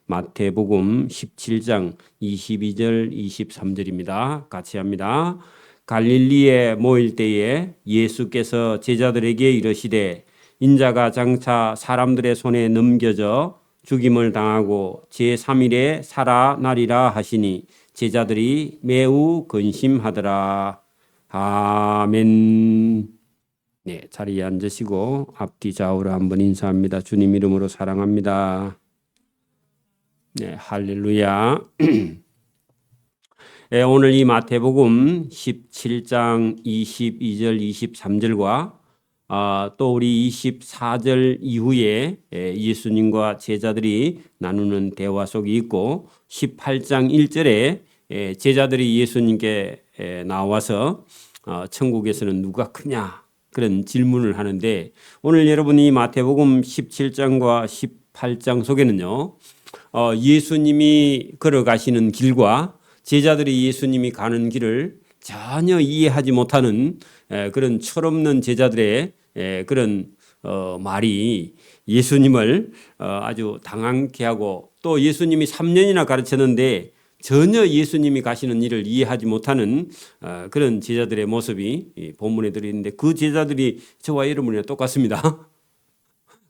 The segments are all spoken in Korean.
마태복음 17장 22절 23절입니다. 같이 합니다. 갈릴리에 모일 때에 예수께서 제자들에게 이르시되 인자가 장차 사람들의 손에 넘겨져 죽임을 당하고 제3일에 살아나리라 하시니 제자들이 매우 근심하더라. 아멘. 네, 자리에 앉으시고 앞뒤 좌우로 한번 인사합니다. 주님 이름으로 사랑합니다. 네, 할렐루야. 네, 오늘 이 마태복음 17장 22절 23절과 또 우리 24절 이후에 예수님과 제자들이 나누는 대화 속이 있고 18장 1절에 제자들이 예수님께 나와서 천국에서는 누가 크냐 그런 질문을 하는데 오늘 여러분이 마태복음 17장과 18장 속에는요 예수님이 걸어가시는 길과 제자들이 예수님이 가는 길을 전혀 이해하지 못하는 그런 철없는 제자들의 그런 말이 예수님을 아주 당황케 하고 또 예수님이 3년이나 가르쳤는데 전혀 예수님이 가시는 일을 이해하지 못하는 그런 제자들의 모습이 본문에 들어있는데 그 제자들이 저와 여러분이랑 똑같습니다.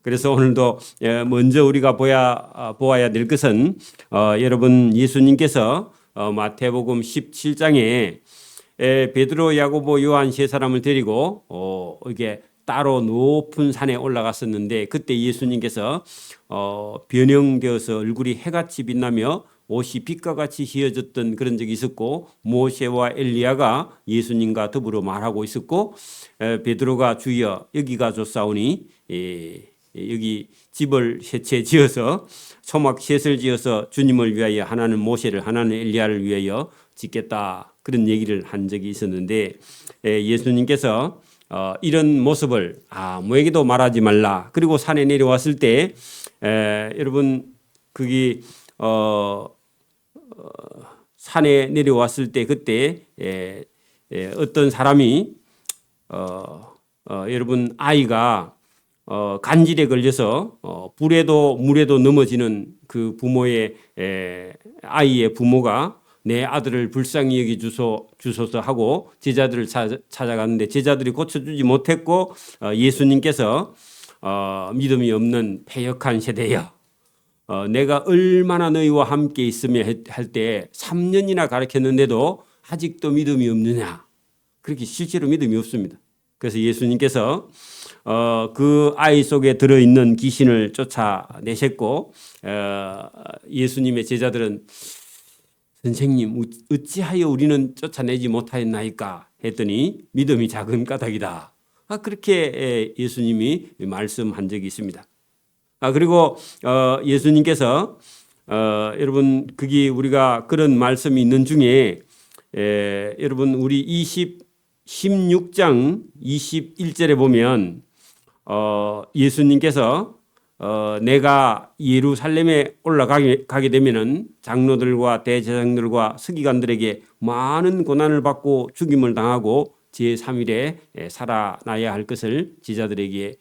그래서 오늘도 먼저 우리가 보아야 될 것은 여러분 예수님께서 마태복음 17장에 베드로, 야고보, 요한 세 사람을 데리고 이게 따로 높은 산에 올라갔었는데 그때 예수님께서 변형되어서 얼굴이 해같이 빛나며 옷이 빛과 같이 휘어졌던 그런 적이 있었고 모세와 엘리야가 예수님과 더불어 말하고 있었고 베드로가 주여 여기가 좋사오니 여기 집을 세 채 지어서 초막 셋을 지어서 주님을 위하여 하나는 모세를 하나는 엘리야를 위하여 짓겠다 그런 얘기를 한 적이 있었는데 예수님께서 이런 모습을 아무에게도 말하지 말라. 그리고 산에 내려왔을 때 여러분 거기 산에 내려왔을 때 그때 어떤 사람이 여러분 아이가 간질에 걸려서 불에도 물에도 넘어지는 그 부모의 아이의 부모가 내 아들을 불쌍히 여기 주소서 하고 제자들을 찾아갔는데 제자들이 고쳐주지 못했고 예수님께서 믿음이 없는 패역한 세대여 내가 얼마나 너희와 함께 있으며 할 때 3년이나 가르쳤는데도 아직도 믿음이 없느냐 그렇게 실제로 믿음이 없습니다. 그래서 예수님께서 그 아이 속에 들어있는 귀신을 쫓아내셨고 예수님의 제자들은 선생님 어찌하여 우리는 쫓아내지 못하였나이까 했더니 믿음이 작은 까닭이다. 그렇게 예수님이 말씀한 적이 있습니다. 그리고 예수님께서 여러분 거기 우리가 그런 말씀이 있는 중에 여러분 우리 16장 21절에 보면 예수님께서 내가 예루살렘에 올라가게 되면은 장로들과 대제사장들과 서기관들에게 많은 고난을 받고 죽임을 당하고 제3일에 살아나야 할 것을 제자들에게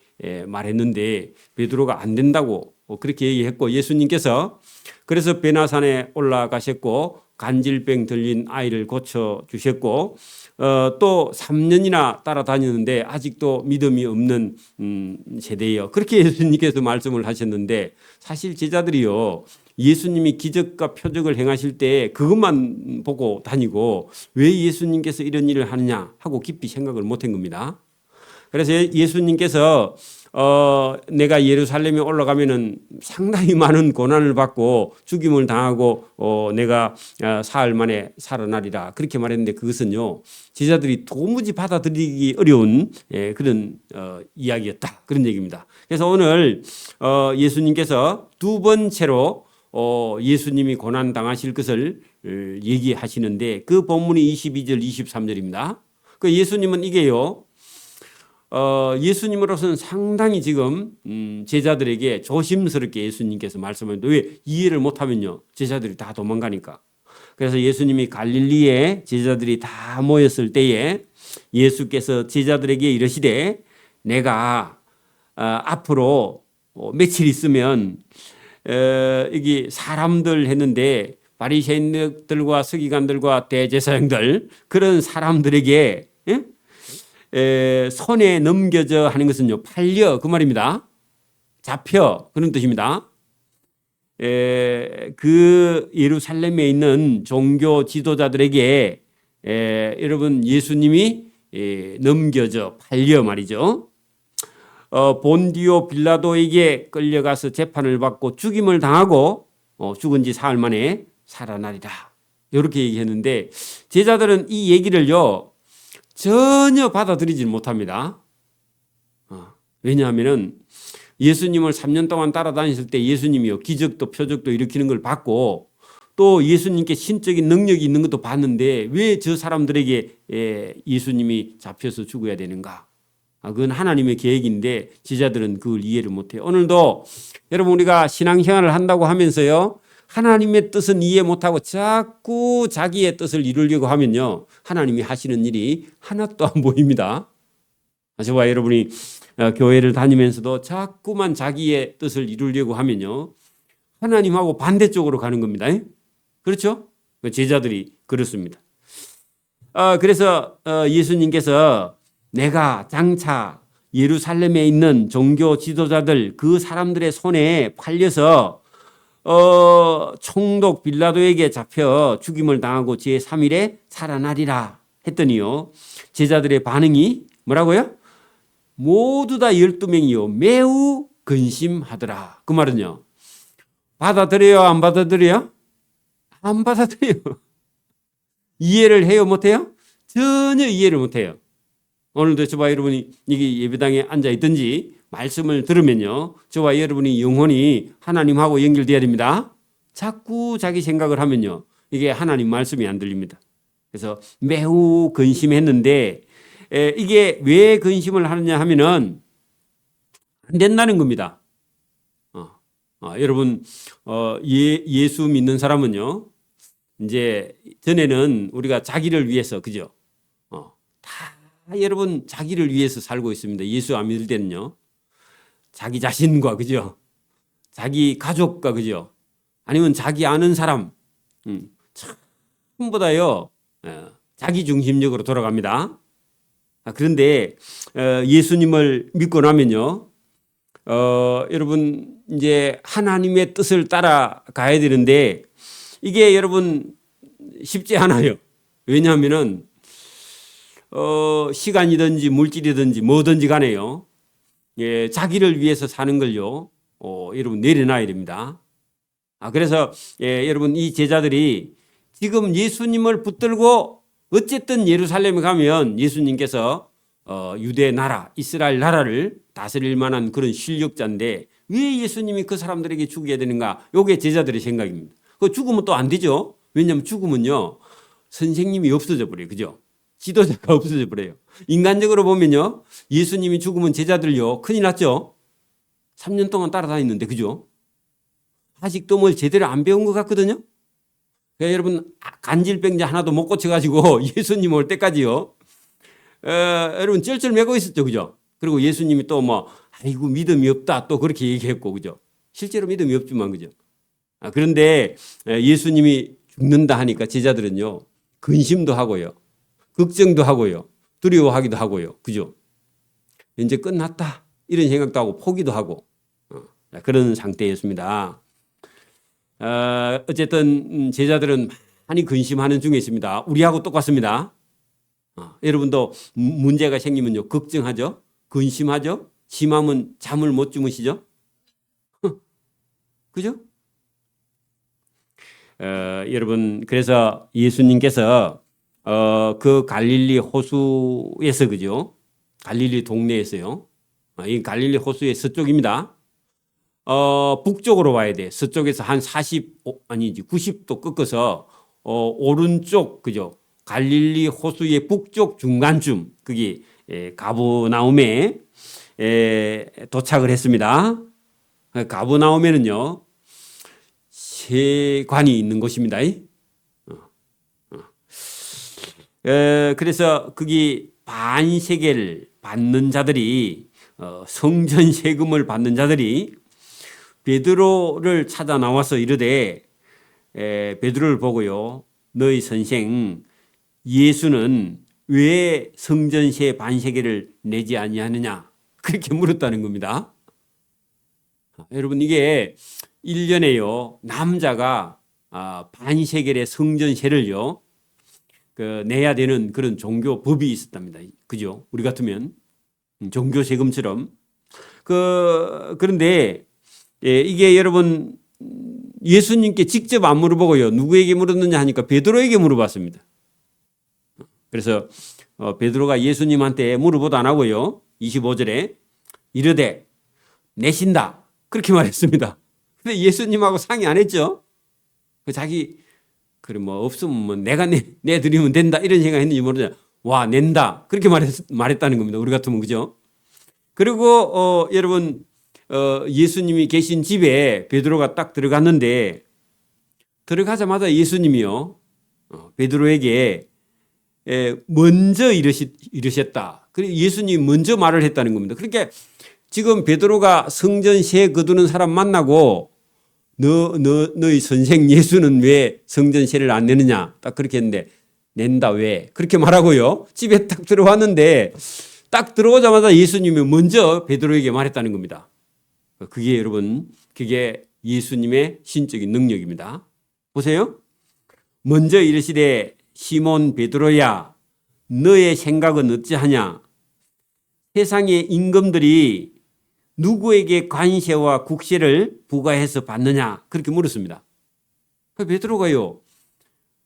말했는데 베드로가 안 된다고 그렇게 얘기했고 예수님께서 그래서 베나산에 올라가셨고 간질병 들린 아이를 고쳐주셨고 또 3년이나 따라다녔는데 아직도 믿음이 없는 세대예요. 그렇게 예수님께서 말씀을 하셨는데 사실 제자들이요. 예수님이 기적과 표적을 행하실 때 그것만 보고 다니고 왜 예수님께서 이런 일을 하느냐 하고 깊이 생각을 못한 겁니다. 그래서 예수님께서 내가 예루살렘에 올라가면은 상당히 많은 고난을 받고 죽임을 당하고 내가 사흘 만에 살아나리라 그렇게 말했는데 그것은요 제자들이 도무지 받아들이기 어려운 그런 이야기였다 그런 얘기입니다. 그래서 오늘 예수님께서 두 번째로 예수님이 고난 당하실 것을 얘기하시는데 그 본문이 22절 23절입니다. 그 예수님은 이게요. 예수님으로서는 상당히 지금 제자들에게 조심스럽게 예수님께서 말씀하는데 왜 이해를 못하면요 제자들이 다 도망가니까. 그래서 예수님이 갈릴리에 제자들이 다 모였을 때에 예수께서 제자들에게 이르시되 내가 앞으로 며칠 있으면 여기 사람들 했는데 바리새인들과 서기관들과 대제사장들 그런 사람들에게 손에 넘겨져 하는 것은요 팔려 그 말입니다. 잡혀 그런 뜻입니다. 그 예루살렘에 있는 종교 지도자들에게 여러분 예수님이 넘겨져 팔려 말이죠. 본디오 빌라도에게 끌려가서 재판을 받고 죽임을 당하고 죽은 지 사흘 만에 살아나리라. 이렇게 얘기했는데 제자들은 이 얘기를요 전혀 받아들이지 못합니다. 왜냐하면은 예수님을 3년 동안 따라다녔을 때 예수님이요 기적도 표적도 일으키는 걸 봤고 또 예수님께 신적인 능력이 있는 것도 봤는데 왜 저 사람들에게 예수님이 잡혀서 죽어야 되는가? 그건 하나님의 계획인데 제자들은 그걸 이해를 못해요. 오늘도 여러분 우리가 신앙생활을 한다고 하면서요 하나님의 뜻은 이해 못하고 자꾸 자기의 뜻을 이루려고 하면요 하나님이 하시는 일이 하나도 안 보입니다. 저와 여러분이 교회를 다니면서도 자꾸만 자기의 뜻을 이루려고 하면요 하나님하고 반대쪽으로 가는 겁니다. 그렇죠? 제자들이 그렇습니다. 그래서 예수님께서 내가 장차 예루살렘에 있는 종교 지도자들 그 사람들의 손에 팔려서 총독 빌라도에게 잡혀 죽임을 당하고 제3일에 살아나리라 했더니요 제자들의 반응이 뭐라고요? 모두 다 12명이요 매우 근심하더라. 그 말은요 받아들여요 안 받아들여요? 안 받아들여요. 이해를 해요 못해요? 전혀 이해를 못해요. 오늘도 저와 여러분이 이게 예배당에 앉아 있든지 말씀을 들으면요 저와 여러분이 영혼이 하나님하고 연결돼야 됩니다. 자꾸 자기 생각을 하면요 이게 하나님 말씀이 안 들립니다. 그래서 매우 근심했는데 이게 왜 근심을 하느냐 하면은 안 된다는 겁니다. 여러분 예수 믿는 사람은요 이제 전에는 우리가 자기를 위해서 그죠? 다 여러분 자기를 위해서 살고 있습니다. 예수 안 믿을 때는요 자기 자신과 그죠? 자기 가족과 그죠? 아니면 자기 아는 사람 전부 다요 자기 중심적으로 돌아갑니다. 그런데 예수님을 믿고 나면요 여러분 이제 하나님의 뜻을 따라가야 되는데 이게 여러분 쉽지 않아요. 왜냐하면은 시간이든지 물질이든지 뭐든지 간에요 자기를 위해서 사는 걸요 여러분 내려놔야 됩니다. 그래서 여러분 이 제자들이 지금 예수님을 붙들고 어쨌든 예루살렘에 가면 예수님께서 유대 나라 이스라엘 나라를 다스릴 만한 그런 실력자인데 왜 예수님이 그 사람들에게 죽여야 되는가? 이게 제자들의 생각입니다. 그 죽으면 또 안 되죠. 왜냐하면 죽으면요 선생님이 없어져 버려요. 그죠? 지도자가 없어져 버려요. 인간적으로 보면요 예수님이 죽으면 제자들요 큰일 났죠. 3년 동안 따라다녔는데 그죠? 아직도 뭘 제대로 안 배운 것 같거든요. 그러니까 여러분 간질병자 하나도 못 고쳐가지고 예수님 올 때까지요 여러분 쩔쩔매고 있었죠. 그죠? 그리고 예수님이 또 뭐 아이고 믿음이 없다 또 그렇게 얘기했고 그죠? 실제로 믿음이 없지만 그죠? 그런데 예수님이 죽는다 하니까 제자들은요 근심도 하고요 걱정도 하고요 두려워하기도 하고요 그죠? 이제 끝났다 이런 생각도 하고 포기도 하고 그런 상태였습니다. 어쨌든 제자들은 많이 근심하는 중에 있습니다. 우리하고 똑같습니다. 여러분도 문제가 생기면요 걱정하죠, 근심하죠, 심하면 잠을 못 주무시죠, 그죠? 여러분 그래서 예수님께서 그 갈릴리 호수에서 그죠? 갈릴리 동네에서요. 이 갈릴리 호수의 서쪽입니다. 북쪽으로 와야 돼. 서쪽에서 한 90도 꺾어서 오른쪽 그죠? 갈릴리 호수의 북쪽 중간쯤 거기 가브나움에 도착을 했습니다. 가브나움에는요 세관이 있는 곳입니다. 그래서 거기 반세겔 받는 자들이 성전 세금을 받는 자들이 베드로를 찾아 나와서 이르되 베드로를 보고요. 너희 선생 예수는 왜 성전세 반세계를 내지 아니하느냐? 그렇게 물었다는 겁니다. 여러분 이게 1년에요. 남자가 반세겔의 성전세를요. 내야 되는 그런 종교 법이 있었답니다. 그죠? 우리 같으면 종교 세금처럼. 그런데 이게 여러분 예수님께 직접 안 물어보고요. 누구에게 물었느냐 하니까 베드로에게 물어봤습니다. 그래서 베드로가 예수님한테 물어보도 안 하고요. 25절에 이르되 내신다. 그렇게 말했습니다. 근데 예수님하고 상의 안 했죠. 자기 그럼 뭐 없으면 뭐 내가 내드리면 된다 이런 생각했는지 모르죠. 와 낸다 그렇게 말했다는 겁니다. 우리 같으면 그죠. 그리고 여러분 예수님이 계신 집에 베드로가 딱 들어갔는데 들어가자마자 예수님이요 베드로에게 먼저 이르셨다. 그리고 예수님이 먼저 말을 했다는 겁니다. 그러니까 지금 베드로가 성전세 거두는 사람 만나고 너희 선생 예수는 왜 성전세를 안 내느냐 딱 그렇게 했는데 낸다 왜 그렇게 말하고요. 집에 딱 들어왔는데 딱 들어오자마자 예수님이 먼저 베드로에게 말했다는 겁니다. 그게 여러분 그게 예수님의 신적인 능력입니다. 보세요. 먼저 이르시되 시몬 베드로야 너의 생각은 어찌하냐? 세상의 임금들이 누구에게 관세와 국세를 부과해서 받느냐? 그렇게 물었습니다. 베드로가요.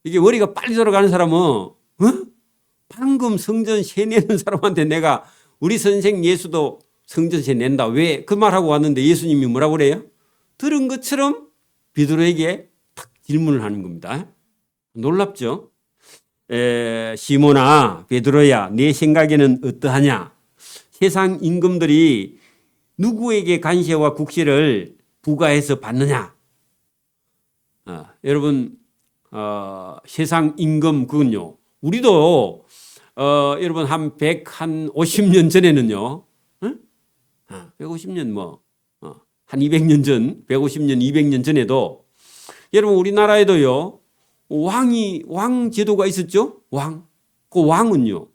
이게 머리가 빨리 돌아가는 사람은 방금 성전세 내는 사람한테 내가 우리 선생 예수도 성전세 낸다. 왜? 그 말하고 왔는데 예수님이 뭐라고 그래요? 들은 것처럼 베드로에게 탁 질문을 하는 겁니다. 놀랍죠? 시몬아 베드로야 내 생각에는 어떠하냐? 세상 임금들이 누구에게 관세와 국세를 부과해서 받느냐? 여러분 세상 임금 그건요. 우리도 여러분 한 150년 전에는요. 150년 한 200년 전 150년 200년 전에도 여러분 우리나라에도요. 왕 제도가 있었죠. 그 왕은요.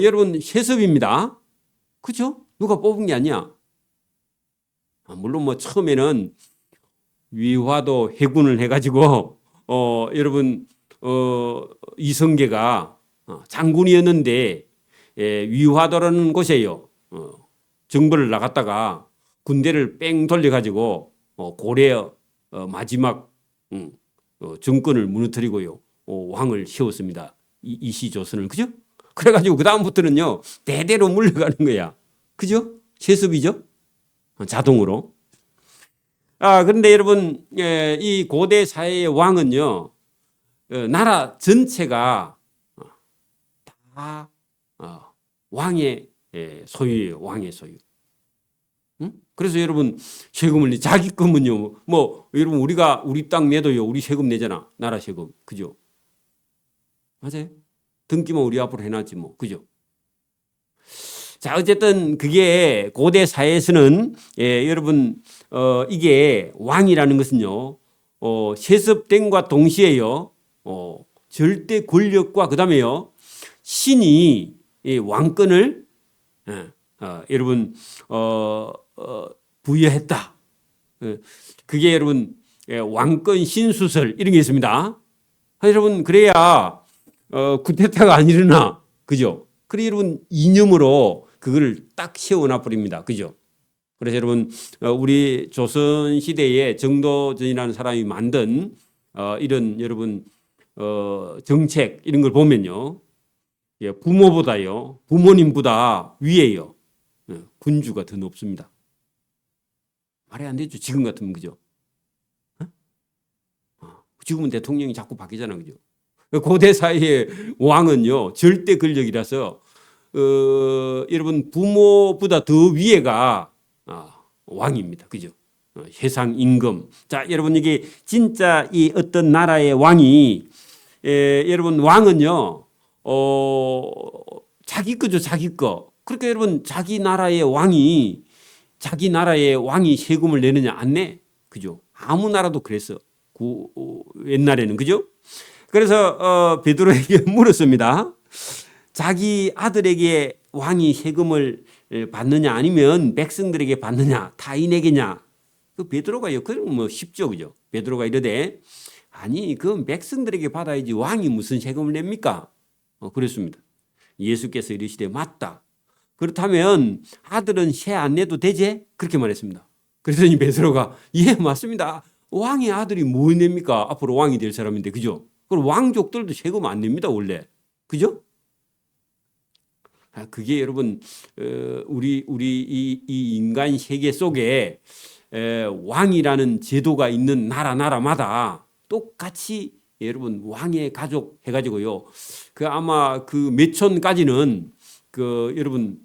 여러분 세습입니다. 그렇죠? 누가 뽑은 게 아니야. 물론 뭐 처음에는 위화도 해군을 해가지고 여러분 이성계가 장군이었는데 위화도라는 곳에요. 정벌을 나갔다가 군대를 뺑 돌려가지고 고려 마지막 정권을 무너뜨리고요. 왕을 세웠습니다. 이시조선을 그죠? 그래가지고 그 다음부터는요 대대로 물려가는 거야. 그죠? 세습이죠? 자동으로. 그런데 여러분 이 고대 사회의 왕은요 나라 전체가 다 왕의 소유예요. 왕의 소유. 그래서 여러분 세금을 자기 거면요 뭐 여러분 우리 땅 내도요 우리 세금 내잖아. 나라 세금. 그죠? 맞아요? 등기만 우리 앞으로 해놨지 뭐. 그죠? 자 어쨌든 그게 고대 사회에서는 여러분 이게 왕이라는 것은요 세습됨과 동시에요 절대 권력과 그다음에요 신이 왕권을 여러분 부여했다. 그게 여러분 왕권 신수설 이런 게 있습니다. 여러분 그래야 쿠데타가 안 일어나. 그죠? 그래 여러분 이념으로 그거를 딱 세워놔 버립니다. 그죠? 그래서 여러분 우리 조선 시대에 정도전이라는 사람이 만든 이런 여러분 정책 이런 걸 보면요. 부모보다요. 부모님보다 위에요. 군주가 더 높습니다. 말이 안 되죠. 지금 같으면 그죠? 지금은 대통령이 자꾸 바뀌잖아. 그죠? 고대 사회의 왕은요. 절대 권력이라서 여러분 부모보다 더 위에가 왕입니다. 그죠? 세상 임금. 자, 여러분 이게 진짜 이 어떤 나라의 왕이 여러분 왕은요. 자기 거죠. 자기 거. 그러니까 여러분 자기 나라의 왕이 자기 나라의 왕이 세금을 내느냐? 안 내. 그죠? 아무 나라도 그랬어. 옛날에는. 그죠? 그래서 베드로에게 물었습니다. 자기 아들에게 왕이 세금을 받느냐 아니면 백성들에게 받느냐 타인에게냐. 그 베드로가요. 그건 뭐 쉽죠. 그죠? 베드로가 이러되 아니 그건 백성들에게 받아야지 왕이 무슨 세금을 냅니까? 그랬습니다. 예수께서 이르시되 맞다. 그렇다면 아들은 세 안 내도 되지? 그렇게 말했습니다. 그랬더니 베드로가 예 맞습니다. 왕의 아들이 뭐 냅니까? 앞으로 왕이 될 사람인데 그죠? 그럼 왕족들도 세금 안 냅니다 원래. 그죠? 그게 여러분 우리 이 인간 세계 속에 왕이라는 제도가 있는 나라마다 똑같이 여러분 왕의 가족 해가지고요. 그 아마 그 몇천까지는 그 여러분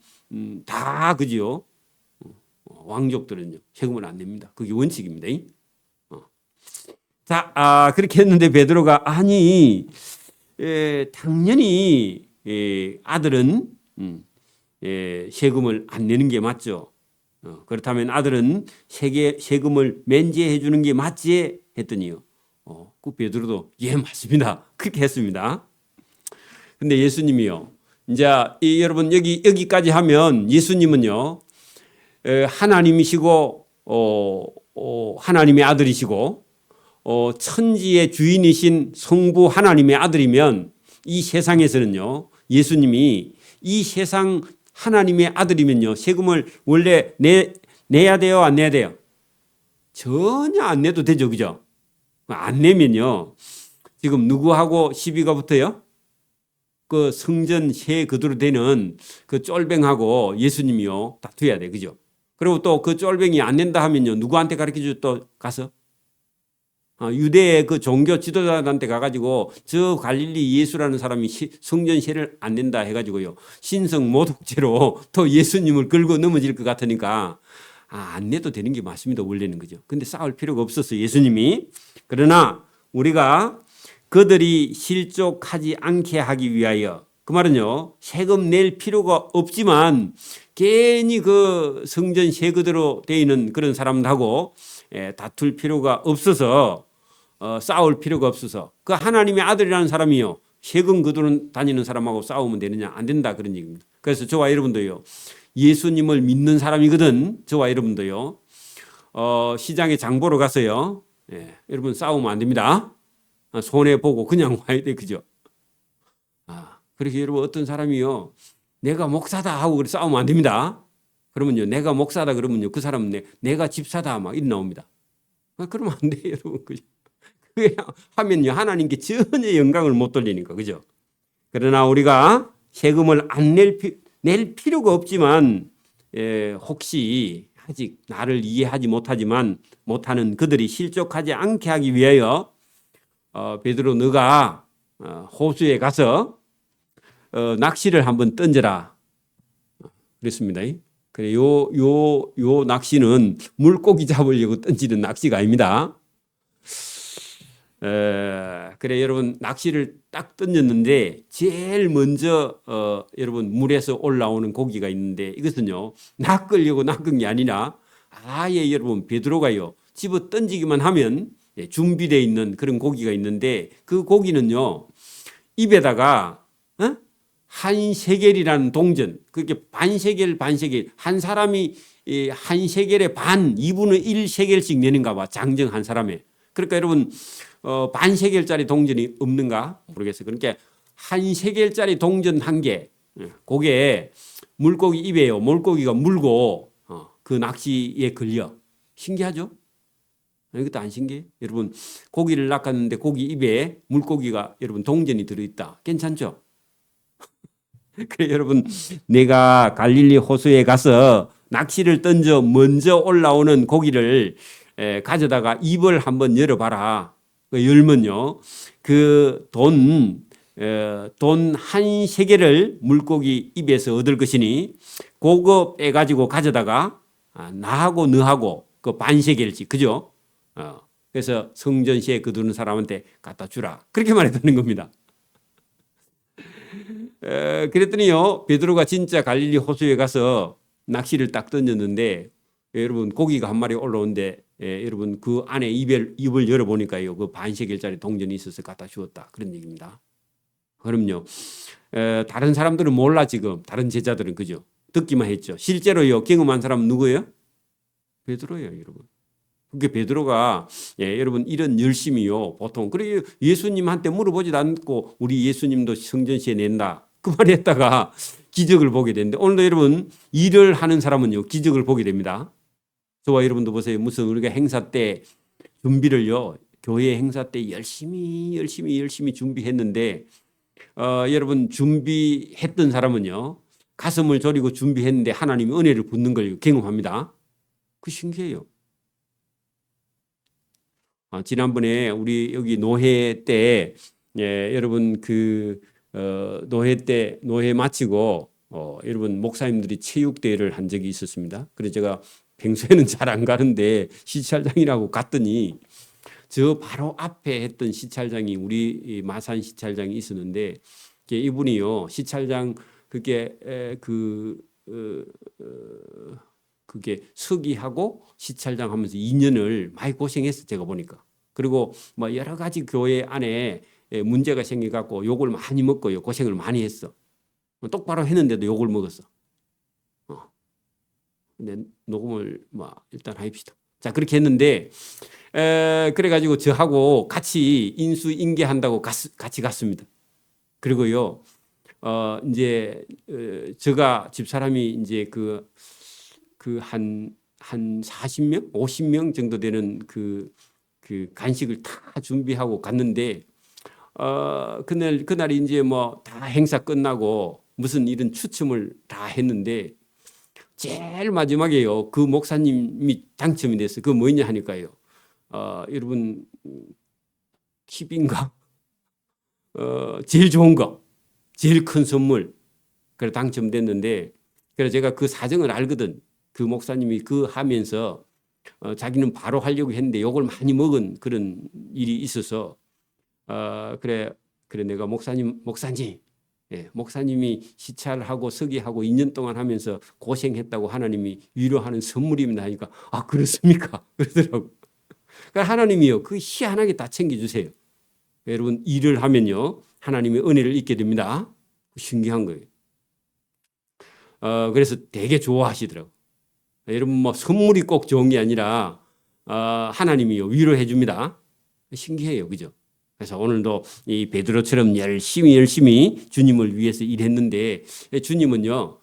다 그지요. 왕족들은요 세금을 안 냅니다. 그게 원칙입니다. 자, 그렇게 했는데 베드로가 아니 당연히 아들은 세금을 안 내는 게 맞죠. 그렇다면 아들은 세금을 면제해 주는 게 맞지 했더니요. 그 베드로도 예 맞습니다. 그렇게 했습니다. 근데 예수님이요. 이제 여러분 여기까지 하면 예수님은요 하나님이시고 하나님의 아들이시고 천지의 주인이신 성부 하나님의 아들이면 이 세상에서는요 예수님이 이 세상 하나님의 아들이면요 세금을 원래 내야 돼요 안 내야 돼요? 전혀 안 내도 되죠. 그죠? 안 내면요 지금 누구하고 시비가 붙어요? 그 성전 세 그대로 되는 그 쫄뱅하고 예수님이요 다투어야 돼. 그죠? 그리고 또 그 쫄뱅이 안 낸다 하면요 누구한테 가르쳐줘 또 가서? 유대의 그 종교 지도자한테 가가지고 저 갈릴리 예수라는 사람이 성전 세를 안 낸다 해가지고요 신성 모독죄로 또 예수님을 끌고 넘어질 것 같으니까 안 내도 되는 게 맞습니다 원래는. 그죠? 근데 싸울 필요가 없었어요 예수님이. 그러나 우리가 그들이 실족하지 않게 하기 위하여 그 말은요 세금 낼 필요가 없지만 괜히 그 성전 세 그대로 되어 있는 그런 사람하고 다툴 필요가 없어서 싸울 필요가 없어서 그 하나님의 아들이라는 사람이요 세금 그대로 다니는 사람하고 싸우면 되느냐? 안 된다 그런 얘기입니다. 그래서 저와 여러분도요 예수님을 믿는 사람이거든. 저와 여러분도요 시장에 장 보러 가서요 여러분 싸우면 안 됩니다. 손해 보고 그냥 와야 돼. 그죠? 그렇게 여러분 어떤 사람이요 내가 목사다 하고 그래 싸우면 안 됩니다. 그러면요 내가 목사다 그러면요 그 사람은 내가 집사다 막 이리 나옵니다. 그러면 안 돼요 여러분. 그죠? 그게 하면요 하나님께 전혀 영광을 못 돌리니까. 그죠? 그러나 우리가 세금을 안 낼 필요가 없지만 혹시 아직 나를 이해하지 못하는 그들이 실족하지 않게 하기 위하여 베드로 너가 호수에 가서 낚시를 한번 던져라 그랬습니다. 그래 요 낚시는 물고기 잡으려고 던지는 낚시가 아닙니다. 그래 여러분 낚시를 딱 던졌는데 제일 먼저 여러분 물에서 올라오는 고기가 있는데 이것은요 낚으려고 낚은 게 아니라 아예 여러분 베드로가요 집어 던지기만 하면 준비되어 있는 그런 고기가 있는데 그 고기는요 입에다가 한 세겔이라는 동전 그렇게 반세겔 한 사람이 한 세겔의 반 2분의 1 세겔씩 내는가 봐 장정 한 사람에. 그러니까 여러분 반 세겔짜리 동전이 없는가 모르겠어요. 그러니까 한 세겔짜리 동전 한 개 그게 물고기 입에요 물고기가 물고 그 낚시에 걸려. 신기하죠? 이것도 안 신기해? 여러분 고기를 낚았는데 고기 입에 물고기가 여러분 동전이 들어있다. 괜찮죠? 그래 여러분 내가 갈릴리 호수에 가서 낚시를 던져 먼저 올라오는 고기를 가져다가 입을 한번 열어봐라. 열면요 그 돈 한 세겔을 물고기 입에서 얻을 것이니 그거 빼가지고 가져다가 나하고 너하고 그 반세겔씩 그죠? 그래서 성전시에 거두는 사람한테 갖다 주라. 그렇게 말했다는 겁니다. 그랬더니요 베드로가 진짜 갈릴리 호수에 가서 낚시를 딱 던졌는데 여러분 고기가 한 마리 올라오는데 여러분 그 안에 입을 열어보니까요. 그 반세겔짜리 동전이 있어서 갖다 주었다. 그런 얘기입니다. 그럼요. 다른 사람들은 몰라 지금. 다른 제자들은 그죠. 듣기만 했죠. 실제로요. 경험한 사람은 누구예요? 베드로예요, 여러분. 그게 베드로가 여러분 이런 열심이요. 보통 그래 예수님한테 물어보지도 않고 우리 예수님도 성전시에 낸다. 그 말 했다가 기적을 보게 되는데 오늘도 여러분 일을 하는 사람은요. 기적을 보게 됩니다. 저와 여러분도 보세요. 무슨 우리가 행사 때 준비를요. 교회 행사 때 열심히 준비했는데 여러분 준비했던 사람은요. 가슴을 졸이고 준비했는데 하나님이 은혜를 붓는 걸 경험합니다. 그 신기해요. 지난번에 우리 여기 노회 때 여러분 그 노회 때 노회 마치고 여러분 목사님들이 체육대회를 한 적이 있었습니다. 그래서 제가 평소에는 잘 안 가는데 시찰장이라고 갔더니 저 바로 앞에 했던 시찰장이 우리 마산 시찰장이 있었는데 이분이요 시찰장 그게 그게 서기하고 시찰장 하면서 2년을 많이 고생했어 제가 보니까. 그리고 뭐 여러 가지 교회 안에 문제가 생겨갖고 욕을 많이 먹고요 고생을 많이 했어. 똑바로 했는데도 욕을 먹었어. 근데 녹음을 뭐 일단 합시다. 자 그렇게 했는데 그래가지고 저하고 같이 인수인계한다고 같이 갔습니다. 그리고요 이제 제가 집사람이 이제 그 한 40명, 50명 정도 되는 그 간식을 다 준비하고 갔는데 그날이 이제 뭐 다 행사 끝나고 무슨 이런 추첨을 다 했는데 제일 마지막에요 그 목사님이 당첨이 됐어요. 그거 뭐냐 하니까요 여러분 킵인가 제일 좋은 거 제일 큰 선물 그래 당첨됐는데 그래서 제가 그 사정을 알거든. 그 목사님이 그 하면서 자기는 바로 하려고 했는데 욕을 많이 먹은 그런 일이 있어서 그래 내가 목사님 목사님이 시찰하고 서기하고 2년 동안 하면서 고생했다고 하나님이 위로하는 선물입니다 하니까 그렇습니까? 그러더라고. 그러니까 하나님이요 그 희한하게 다 챙겨주세요. 여러분 일을 하면요 하나님의 은혜를 잊게 됩니다. 신기한 거예요. 그래서 되게 좋아하시더라고. 여러분 뭐 선물이 꼭 좋은 게 아니라 하나님이요 위로해 줍니다. 신기해요, 그죠? 그래서 오늘도 이 베드로처럼 열심히 주님을 위해서 일했는데 주님은요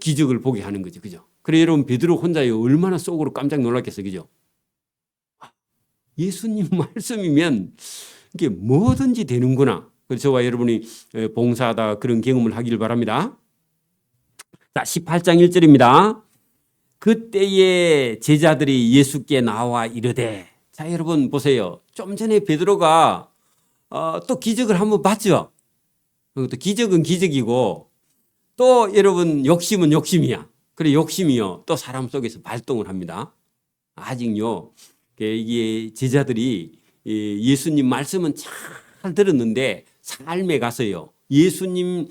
기적을 보게 하는 거죠, 그죠? 그래 여러분 베드로 혼자요 얼마나 속으로 깜짝 놀랐겠어요, 그죠? 예수님 말씀이면 이게 뭐든지 되는구나. 그래서 저와 여러분이 봉사하다 그런 경험을 하기를 바랍니다. 자, 18장 1절입니다. 그때에 제자들이 예수께 나와 이르되. 자, 여러분 보세요. 좀 전에 베드로가 또 기적을 한번 봤죠. 또 기적은 기적이고 또 여러분 욕심은 욕심이야. 그래 욕심이요. 또 사람 속에서 발동을 합니다. 아직요. 이게 제자들이 예수님 말씀은 잘 들었는데 삶에 가서요. 예수님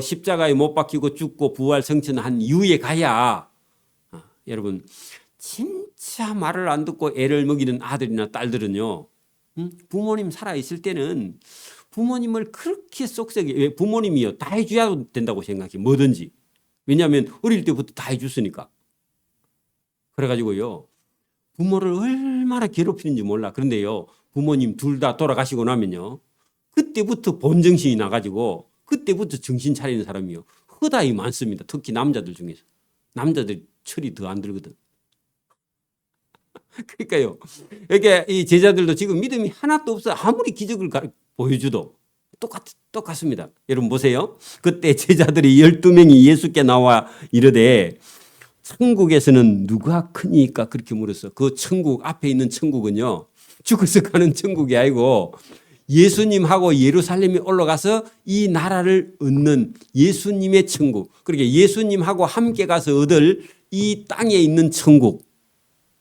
십자가에 못 박히고 죽고 부활 성천한 이후에 가야 여러분 진짜 말을 안 듣고 애를 먹이는 아들이나 딸들은요. 부모님 살아있을 때는 부모님을 그렇게 쏙쏙이 왜 부모님이요 다 해줘야 된다고 생각해. 뭐든지. 왜냐하면 어릴 때부터 다 해줬으니까. 그래가지고요. 부모를 얼마나 괴롭히는지 몰라. 그런데요. 부모님 둘 다 돌아가시고 나면요. 그때부터 본정신이 나가지고 그때부터 정신 차리는 사람이요. 허다히 많습니다. 특히 남자들 중에서. 남자들 철이 더 안 들거든. 그러니까요. 이렇게 이 제자들도 지금 믿음이 하나도 없어. 아무리 기적을 보여줘도 똑같습니다. 여러분 보세요. 그때 제자들이 12명이 예수께 나와 이르되 천국에서는 누가 크니까 그렇게 물었어. 그 천국 앞에 있는 천국은요. 죽어서 가는 천국이 아니고 예수님하고 예루살렘에 올라가서 이 나라를 얻는 예수님의 천국. 그러니까 예수님하고 함께 가서 얻을 이 땅에 있는 천국.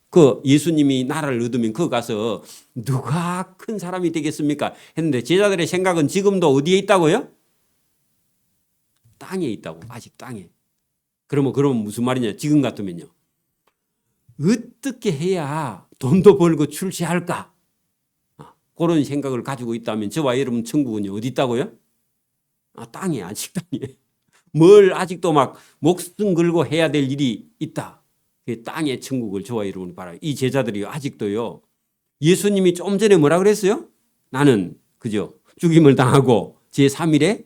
그 예수님이 나라를 얻으면 그 가서 누가 큰 사람이 되겠습니까? 했는데 제자들의 생각은 지금도 어디에 있다고요? 땅에 있다고. 아직 땅에. 그러면 무슨 말이냐? 지금 같으면요. 어떻게 해야 돈도 벌고 출세할까? 그런 생각을 가지고 있다면 저와 여러분 천국은 어디 있다고요? 땅에, 아직 땅에. 뭘 아직도 막 목숨 걸고 해야 될 일이 있다. 땅의 천국을 저와 여러분이 바라요. 이 제자들이 아직도요. 예수님이 좀 전에 뭐라 그랬어요? 나는 그죠? 죽임을 당하고 제3일에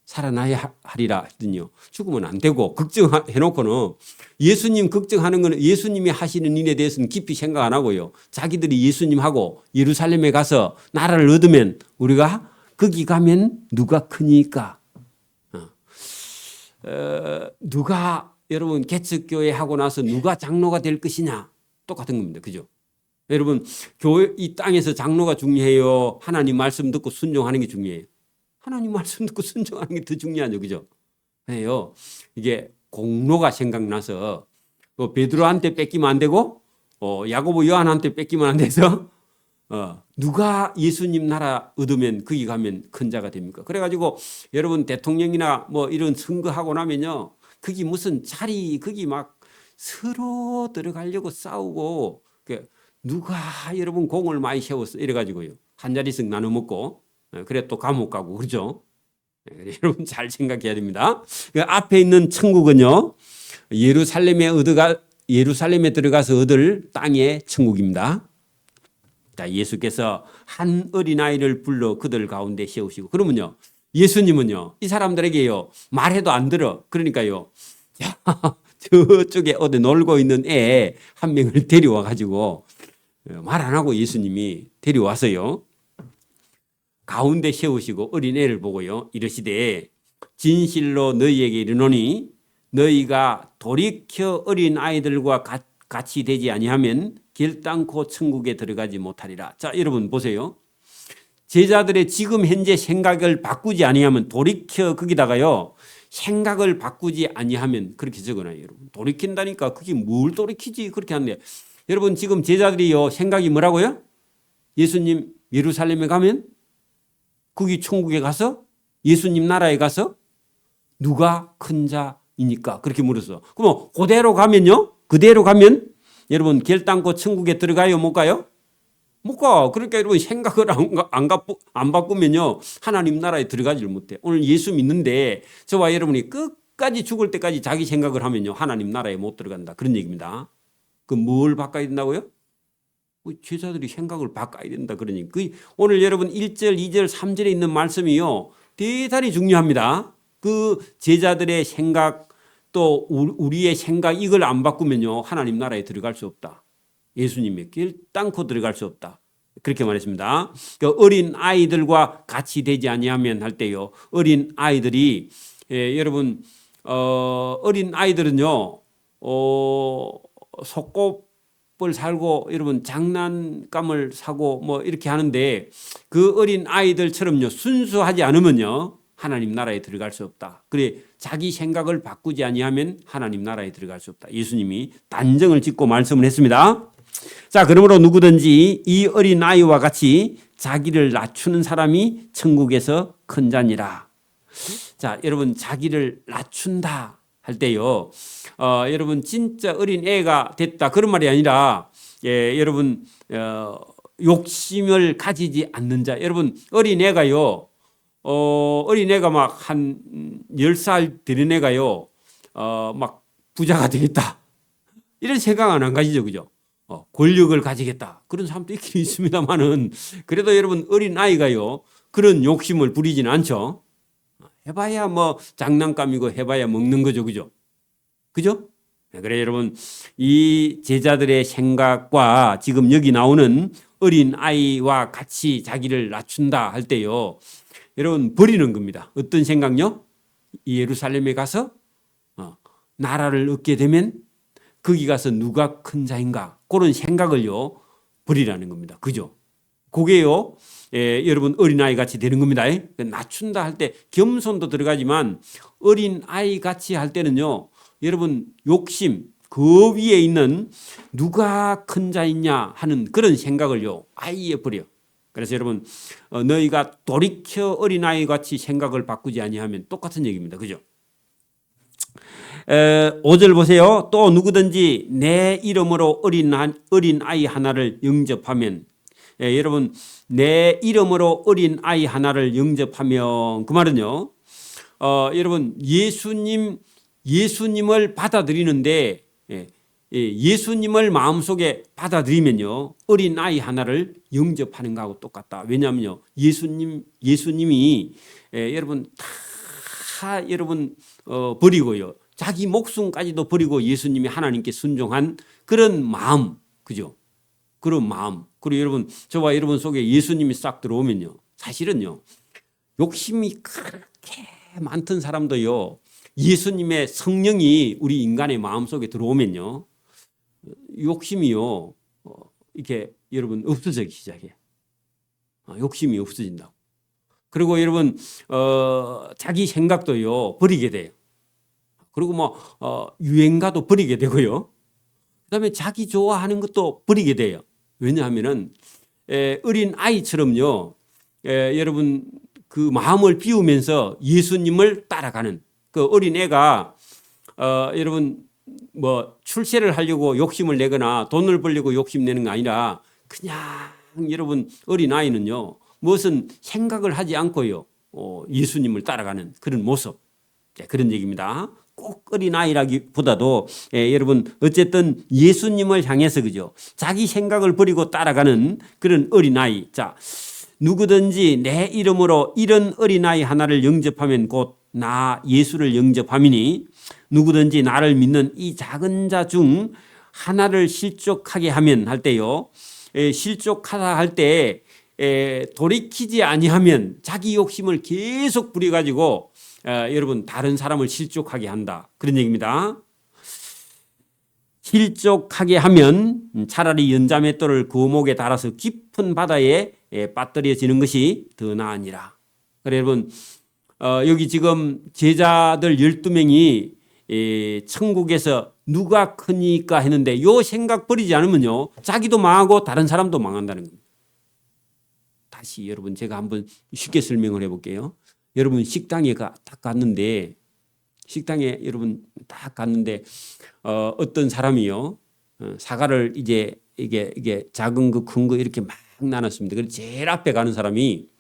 살아나야 하리라 했더니요. 죽으면 안 되고 걱정해놓고는 예수님 걱정하는 거는 예수님이 하시는 일에 대해서는 깊이 생각 안 하고요. 자기들이 예수님하고 예루살렘에 가서 나라를 얻으면 우리가 거기 가면 누가 크니까 누가 여러분 개척교회 하고 나서 누가 장로가 될 것이냐 똑같은 겁니다. 그죠? 여러분 교회 이 땅에서 장로가 중요해요? 하나님 말씀 듣고 순종하는 게 중요해요? 하나님 말씀 듣고 순종하는 게 더 중요하죠. 그죠? 해요. 이게 공로가 생각나서 베드로한테 뺏기면 안 되고 야고보 요한한테 뺏기면 안 돼서 누가 예수님 나라 얻으면 거기 가면 큰 자가 됩니까? 그래가지고 여러분 대통령이나 뭐 이런 선거하고 나면요. 거기 무슨 자리 거기 막 서로 들어가려고 싸우고 누가 여러분 공을 많이 세웠어 이래가지고요. 한 자리씩 나눠 먹고 그래 또 감옥 가고 그러죠. 여러분 잘 생각해야 됩니다. 그 앞에 있는 천국은요. 예루살렘에 들어가서 얻을 땅의 천국입니다. 자, 예수께서 한 어린아이를 불러 그들 가운데 세우시고 그러면요. 예수님은요. 이 사람들에게요. 말해도 안 들어. 그러니까요. 야, 저쪽에 어디 놀고 있는 애 한 명을 데려와 가지고 말 안 하고 예수님이 데려와서요. 가운데 세우시고 어린애를 보고요. 이르시되 진실로 너희에게 이르노니 너희가 돌이켜 어린아이들과 같이 되지 아니하면 결단코 천국에 들어가지 못하리라. 자, 여러분 보세요. 제자들의 지금 현재 생각을 바꾸지 아니하면 돌이켜 거기다가요. 생각을 바꾸지 아니하면 그렇게 적어놔요. 여러분. 돌이킨다니까 그게 뭘 돌이키지 그렇게 하는데 여러분 지금 제자들이요. 생각이 뭐라고요? 예수님 예루살렘에 가면 거기 천국에 가서 예수님 나라에 가서 누가 큰 자이니까 그렇게 물었어. 그럼 그대로 가면요. 그대로 가면 여러분 결단코 천국에 들어가요? 못 가요? 못 가. 그러니까 여러분 생각을 안 바꾸면요. 하나님 나라에 들어가지를 못해. 오늘 예수 믿는데 저와 여러분이 끝까지 죽을 때까지 자기 생각을 하면요. 하나님 나라에 못 들어간다. 그런 얘기입니다. 그 뭘 바꿔야 된다고요? 제자들이 생각을 바꿔야 된다. 그러니 오늘 여러분 1절, 2절, 3절에 있는 말씀이요. 대단히 중요합니다. 그 제자들의 생각 또 우리의 생각 이걸 안 바꾸면요. 하나님 나라에 들어갈 수 없다. 예수님의 결단코 들어갈 수 없다. 그렇게 말했습니다. 어린 아이들과 같이 되지 아니하면 할 때요. 어린 아이들이 여러분 어린 아이들은요. 속곱을 살고 여러분 장난감을 사고 뭐 이렇게 하는데 그 어린 아이들처럼요. 순수하지 않으면요. 하나님 나라에 들어갈 수 없다. 그래 자기 생각을 바꾸지 아니하면 하나님 나라에 들어갈 수 없다. 예수님이 단정을 짓고 말씀을 했습니다. 자, 그러므로 누구든지 이 어린 아이와 같이 자기를 낮추는 사람이 천국에서 큰 자니라. 자, 여러분 자기를 낮춘다 할 때요. 여러분 진짜 어린 애가 됐다 그런 말이 아니라 여러분 욕심을 가지지 않는 자. 여러분 어린 애가요. 어린 애가 막 한 10살 되는 애가요. 막 부자가 되겠다. 이런 생각은 안 가지죠. 그죠? 권력을 가지겠다. 그런 사람도 있긴 있습니다만은 그래도 여러분 어린 아이가요. 그런 욕심을 부리지는 않죠. 해봐야 뭐 장난감이고 해봐야 먹는 거죠. 그죠? 그죠? 그래 여러분 이 제자들의 생각과 지금 여기 나오는 어린 아이와 같이 자기를 낮춘다 할 때요. 여러분 버리는 겁니다. 어떤 생각요? 예루살렘에 가서 나라를 얻게 되면 거기 가서 누가 큰 자인가 그런 생각을요 버리라는 겁니다. 그죠? 그게요 여러분 어린아이 같이 되는 겁니다. 낮춘다 할 때 겸손도 들어가지만 어린아이 같이 할 때는요 여러분 욕심 그 위에 있는 누가 큰 자이냐 하는 그런 생각을요 아예 버려. 그래서 여러분 너희가 돌이켜 어린아이 같이 생각을 바꾸지 아니하면 똑같은 얘기입니다. 그죠? 5절 보세요. 또 누구든지 내 이름으로 어린 아이 하나를 영접하면, 여러분 내 이름으로 어린 아이 하나를 영접하면 그 말은요. 여러분 예수님을 받아들이는데 예수님을 마음속에 받아들이면요 어린 아이 하나를 영접하는 거하고 똑같다. 왜냐하면요 예수님이 여러분 다 여러분 버리고요 자기 목숨까지도 버리고 예수님이 하나님께 순종한 그런 마음, 그죠? 그런 마음. 그리고 여러분 저와 여러분 속에 예수님이 싹 들어오면요 사실은요 욕심이 그렇게 많던 사람도요 예수님의 성령이 우리 인간의 마음 속에 들어오면요 욕심이요 이렇게 여러분 없어지기 시작해. 욕심이 없어진다고. 그리고 여러분 자기 생각도요 버리게 돼요. 그리고 뭐 유행가도 버리게 되고요. 그다음에 자기 좋아하는 것도 버리게 돼요. 왜냐하면은 어린 아이처럼요 여러분 그 마음을 비우면서 예수님을 따라가는 그 어린 애가 여러분 뭐 출세를 하려고 욕심을 내거나 돈을 벌려고 욕심내는 게 아니라 그냥 여러분 어린 아이는요 무엇은 생각을 하지 않고요 예수님을 따라가는 그런 모습, 그런 얘기입니다. 꼭 어린 아이라기보다도 여러분 어쨌든 예수님을 향해서 그죠 자기 생각을 버리고 따라가는 그런 어린 아이. 자, 누구든지 내 이름으로 이런 어린 아이 하나를 영접하면 곧 나 예수를 영접함이니 누구든지 나를 믿는 이 작은 자 중 하나를 실족하게 하면 할 때요 실족하다 할 때 돌이키지 아니하면 자기 욕심을 계속 부려가지고 여러분 다른 사람을 실족하게 한다 그런 얘기입니다. 실족하게 하면 차라리 연자맷돌을 그 목에 달아서 깊은 바다에 빠뜨려지는 것이 더 나으니라. 그래 여러분 여기 지금 제자들 12명이 천국에서 누가 크니까 했는데 요 생각 버리지 않으면요 자기도 망하고 다른 사람도 망한다는 겁니다. 다시 여러분 제가 한번 쉽게 설명을 해볼게요. 여러분 식당에 딱 갔는데 식당에 여러분 딱 갔는데 어떤 사람이요 사과를 이제 이게 작은 거 큰 거 이렇게 막 나눴습니다. 그래서 제일 앞에 가는 사람이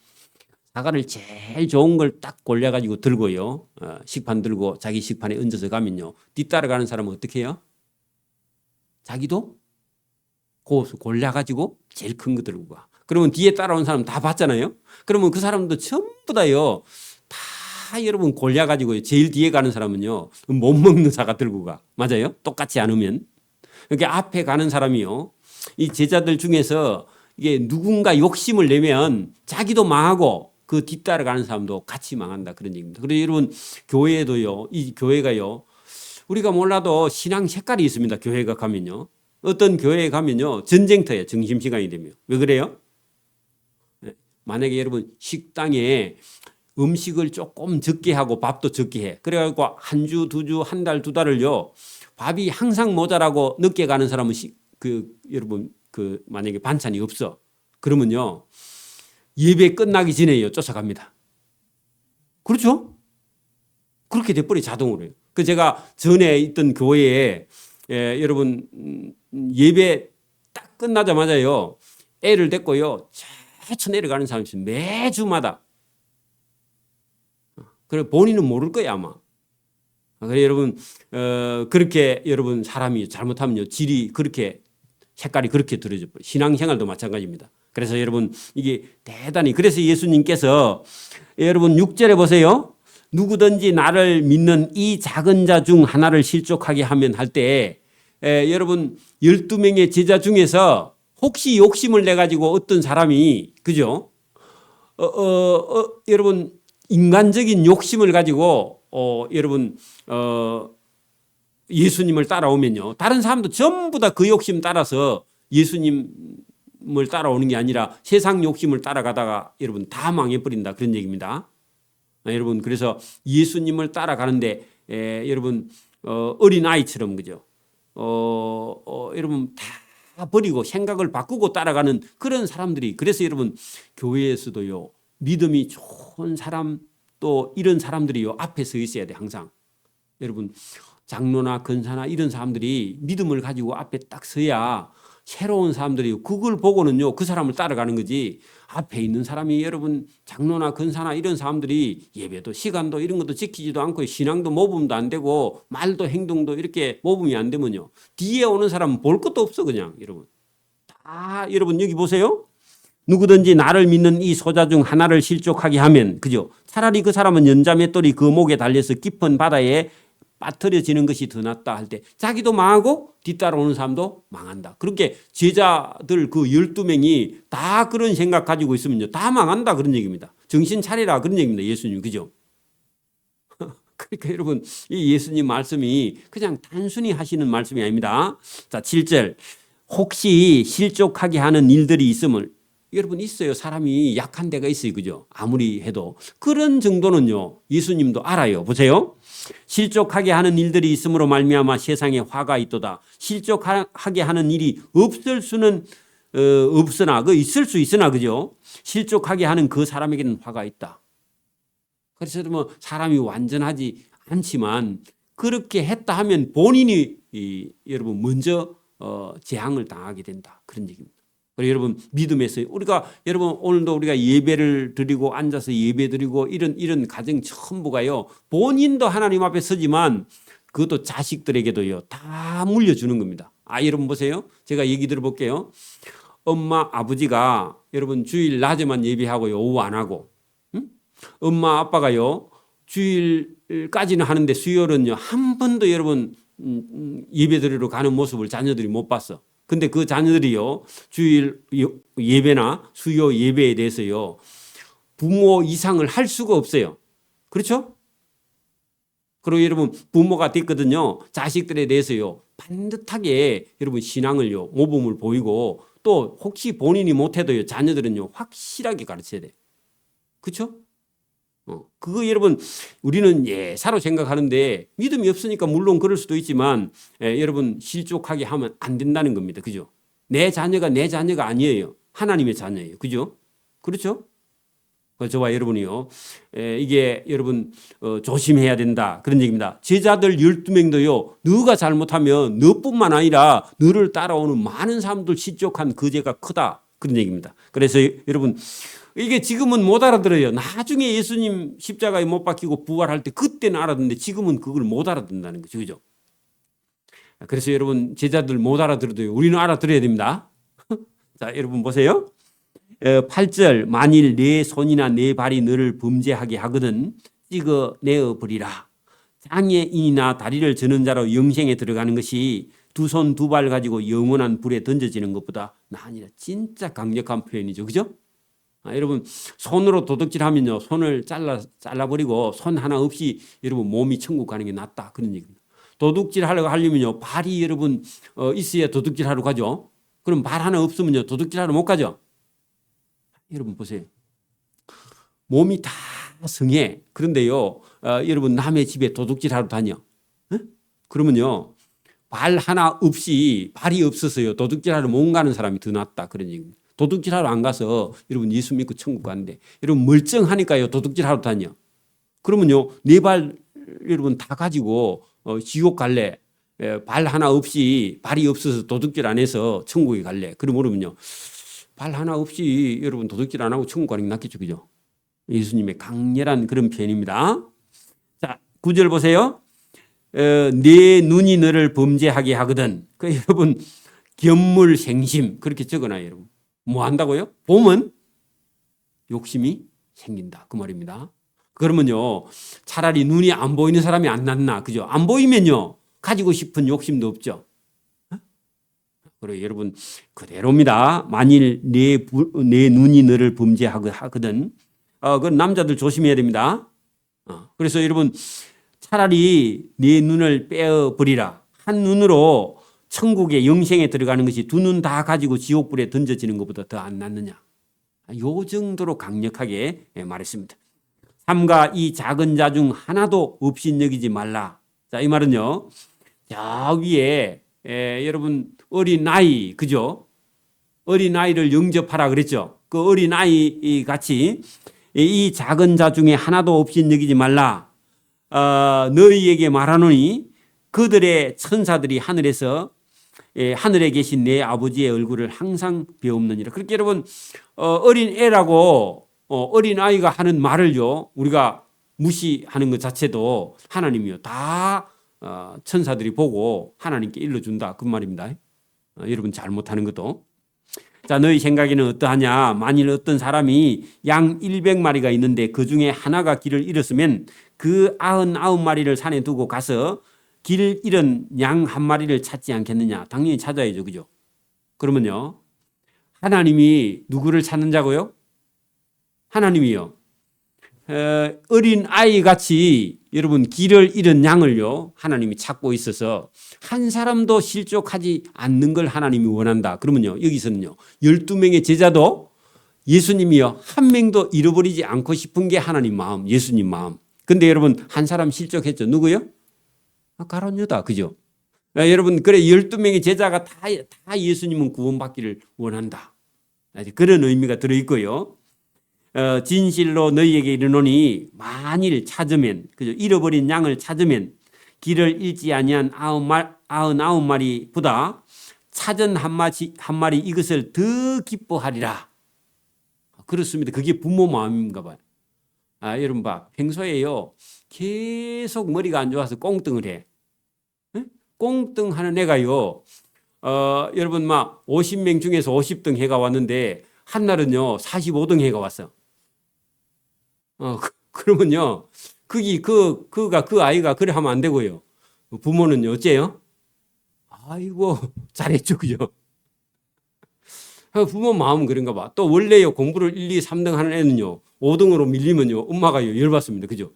사과를 제일 좋은 걸 딱 골라가지고 들고요 식판 들고 자기 식판에 얹어서 가면요 뒤따라가는 사람은 어떻게 해요? 자기도 거기서 골라가지고 제일 큰 거 들고 가. 그러면 뒤에 따라온 사람 다 봤잖아요. 그러면 그 사람도 전부 다요 다 여러분 골라가지고 제일 뒤에 가는 사람은요 못 먹는 사과 들고 가. 맞아요? 똑같지 않으면. 그러니까 앞에 가는 사람이요 이 제자들 중에서 이게 누군가 욕심을 내면 자기도 망하고 그 뒤따라가는 사람도 같이 망한다 그런 얘기입니다. 그래서 여러분 교회도요 이 교회가요 우리가 몰라도 신앙 색깔이 있습니다. 교회가 가면요 어떤 교회에 가면요 전쟁터예요. 점심시간이 되면. 왜 그래요? 만약에 여러분 식당에 음식을 조금 적게 하고 밥도 적게 해. 그래가지고 한 주, 두 주, 한 달, 두 달을요 밥이 항상 모자라고 늦게 가는 사람은 여러분 만약에 반찬이 없어. 그러면요 예배 끝나기 전에요 쫓아갑니다. 그렇죠? 그렇게 돼버려 자동으로요. 그 제가 전에 있던 교회에 여러분 예배 딱 끝나자마자요 애를 데리고요 제쳐 내려가는 사람이 있어요. 매주마다. 그래 본인은 모를 거야 아마. 그래 여러분 그렇게 여러분 사람이 잘못하면요 질이 그렇게 색깔이 그렇게 들어져 버려. 신앙생활도 마찬가지입니다. 그래서 여러분 이게 대단히 그래서 예수님께서 여러분 6절에 보세요. 누구든지 나를 믿는 이 작은 자 중 하나를 실족하게 하면 할 때 여러분 12명의 제자 중에서 혹시 욕심을 내 가지고 어떤 사람이 그죠? 여러분 인간적인 욕심을 가지고 여러분 예수님을 따라오면요 다른 사람도 전부 다 그 욕심 따라서 예수님을 따라오는 게 아니라 세상 욕심을 따라가다가 여러분 다 망해버린다 그런 얘기입니다. 여러분 그래서 예수님을 따라가는데 여러분 어린 아이처럼 그죠? 여러분 다 버리고 생각을 바꾸고 따라가는 그런 사람들이 그래서 여러분 교회에서도요 믿음이 좋은 사람 또 이런 사람들이요 앞에 서 있어야 돼 항상. 여러분 장로나 근사나 이런 사람들이 믿음을 가지고 앞에 딱 서야 새로운 사람들이 그걸 보고는요 그 사람을 따라가는 거지. 앞에 있는 사람이 여러분 장로나 근사나 이런 사람들이 예배도 시간도 이런 것도 지키지도 않고 신앙도 모범도 안 되고 말도 행동도 이렇게 모범이 안 되면요 뒤에 오는 사람은 볼 것도 없어. 그냥 여러분 다 여러분 여기 보세요. 누구든지 나를 믿는 이 소자 중 하나를 실족하게 하면 그죠? 차라리 그 사람은 연자맷돌이 그 목에 달려서 깊은 바다에 빠뜨려지는 것이 더 낫다 할 때 자기도 망하고 뒤따라오는 사람도 망한다. 그렇게 제자들 그 12명이 다 그런 생각 가지고 있으면요 다 망한다 그런 얘기입니다. 정신 차리라 그런 얘기입니다. 예수님 그죠? 그러니까 여러분 이 예수님 말씀이 그냥 단순히 하시는 말씀이 아닙니다. 자 7절 혹시 실족하게 하는 일들이 있음을 여러분 있어요. 사람이 약한 데가 있어요. 그죠? 아무리 해도 그런 정도는요 예수님도 알아요. 보세요. 실족하게 하는 일들이 있음으로 말미암아 세상에 화가 있도다. 실족하게 하는 일이 없을 수는 없으나 그 있을 수 있으나 그죠? 실족하게 하는 그 사람에게는 화가 있다. 그래서 뭐 사람이 완전하지 않지만 그렇게 했다 하면 본인이 여러분 먼저 재앙을 당하게 된다. 그런 얘기입니다. 그리고 여러분 믿음에서 우리가 여러분 오늘도 우리가 예배를 드리고 앉아서 예배 드리고 이런 가정 전부가요 본인도 하나님 앞에 서지만 그것도 자식들에게도요 다 물려주는 겁니다. 여러분 보세요. 제가 얘기 들어볼게요. 엄마 아버지가 여러분 주일 낮에만 예배하고요 오후 안 하고 엄마 아빠가요 주일까지는 하는데 수요일은요 한 번도 여러분 예배 드리러 가는 모습을 자녀들이 못 봤어. 근데 그 자녀들이요 주일 예배나 수요 예배에 대해서요 부모 이상을 할 수가 없어요. 그렇죠? 그리고 여러분 부모가 됐거든요. 자식들에 대해서요 반듯하게 여러분 신앙을요 모범을 보이고 또 혹시 본인이 못해도요 자녀들은요 확실하게 가르쳐야 돼. 그렇죠? 그거 여러분 우리는 예사로 생각하는데 믿음이 없으니까 물론 그럴 수도 있지만 여러분 실족하게 하면 안 된다는 겁니다. 그죠? 내 자녀가 아니에요. 하나님의 자녀예요. 그죠? 그렇죠? 저와 여러분이요. 이게 여러분 조심해야 된다. 그런 얘기입니다. 제자들 12명도요. 너가 잘못하면 너뿐만 아니라 너를 따라오는 많은 사람들 실족한 그 죄가 크다. 그런 얘기입니다. 그래서 여러분 이게 지금은 못 알아들어요. 나중에 예수님 십자가에 못 박히고 부활할 때 그때는 알아듣는데 지금은 그걸 못 알아듣는다는 거죠. 그죠? 그래서 여러분 제자들 못 알아들어도요. 우리는 알아들어야 됩니다. 자, 여러분 보세요. 8절 만일 내 손이나 내 발이 너를 범죄하게 하거든 찍어내어 버리라. 장애인이나 다리를 저는 자로 영생에 들어가는 것이 두 손 두 발 가지고 영원한 불에 던져지는 것보다 나으니라. 진짜 강력한 표현이죠. 그죠? 여러분 손으로 도둑질하면요 손을 잘라버리고 손 하나 없이 여러분 몸이 천국 가는 게 낫다 그런 얘기입니다. 도둑질하려고 하려면요 발이 여러분 있어야 도둑질하러 가죠. 그럼 발 하나 없으면요 도둑질하러 못 가죠. 여러분 보세요. 몸이 다 성해. 그런데요 여러분 남의 집에 도둑질하러 다녀. 그러면요 발 하나 없이 발이 없어서요 도둑질하러 못 가는 사람이 더 낫다 그런 얘기입니다. 도둑질하러 안 가서 여러분 예수 믿고 천국 가는데 여러분 멀쩡하니까요 도둑질하러 다녀. 그러면요 네 발 여러분 다 가지고 지옥 갈래. 발 하나 없이 발이 없어서 도둑질 안 해서 천국에 갈래. 그러면요 발 하나 없이 여러분 도둑질 안 하고 천국 가는 게 낫겠죠. 그죠? 예수님의 강렬한 그런 표현입니다. 자 9절 보세요. 내 눈이 너를 범죄하게 하거든. 그 여러분 견물생심 그렇게 적어놔요. 여러분. 뭐 한다고요? 보면 욕심이 생긴다. 그 말입니다. 그러면요 차라리 눈이 안 보이는 사람이 안 낫나. 그죠? 안 보이면요 가지고 싶은 욕심도 없죠. 그리고 여러분 그대로입니다. 만일 내 눈이 너를 범죄하거든. 그건 남자들 조심해야 됩니다. 그래서 여러분 차라리 내 눈을 빼어버리라. 한 눈으로 천국의 영생에 들어가는 것이 두 눈 다 가지고 지옥불에 던져지는 것보다 더 안 낫느냐. 요 정도로 강력하게 말했습니다. 삼가 이 작은 자 중 하나도 없인 여기지 말라. 자, 이 말은요. 저 위에 여러분 어린아이 그죠? 어린아이를 영접하라 그랬죠. 그 어린아이 같이 이 작은 자 중에 하나도 없인 여기지 말라. 너희에게 말하노니 그들의 천사들이 하늘에서 하늘에 계신 내 아버지의 얼굴을 항상 배움느니라. 그렇게 여러분 어린 애라고 어린 아이가 하는 말을요 우리가 무시하는 것 자체도 하나님이요 다 천사들이 보고 하나님께 일러준다 그 말입니다. 여러분 잘못하는 것도. 자, 너희 생각에는 어떠하냐? 만일 어떤 사람이 양 100마리가 있는데 그 중에 하나가 길을 잃었으면 그 99마리를 산에 두고 가서 길 잃은 양 한 마리를 찾지 않겠느냐? 당연히 찾아야죠. 그죠? 그러면요. 하나님이 누구를 찾는 자고요? 하나님이요. 어린 아이 같이 여러분 길을 잃은 양을요 하나님이 찾고 있어서 한 사람도 실족하지 않는 걸 하나님이 원한다. 그러면요 여기서는요 12명의 제자도 예수님이요 한 명도 잃어버리지 않고 싶은 게 하나님 마음, 예수님 마음. 근데 여러분 한 사람 실족했죠. 누구요? 가룟 유다. 그죠? 여러분 그래 12명의 제자가 다 예수님은 구원받기를 원한다. 그런 의미가 들어있고요. 진실로 너희에게 이르노니 만일 찾으면 그죠? 잃어버린 양을 찾으면 길을 잃지 아니한 99마리보다 찾은 한 마리 이것을 더 기뻐하리라. 그렇습니다. 그게 부모 마음인가 봐요. 여러분 봐 평소에요 계속 머리가 안 좋아서 꽁뚱을 해. 꽁뚱하는 애가요 여러분 막 50명 중에서 50등 해가 왔는데 한날은요 45등 해가 왔어. 그러면요, 그 아이가 그래 하면 안 되고요. 부모는요, 어째요? 아이고, 잘했죠, 그죠? 부모 마음은 그런가 봐. 또 원래요, 공부를 1, 2, 3등 하는 애는요, 5등으로 밀리면요, 엄마가요, 열받습니다. 그죠?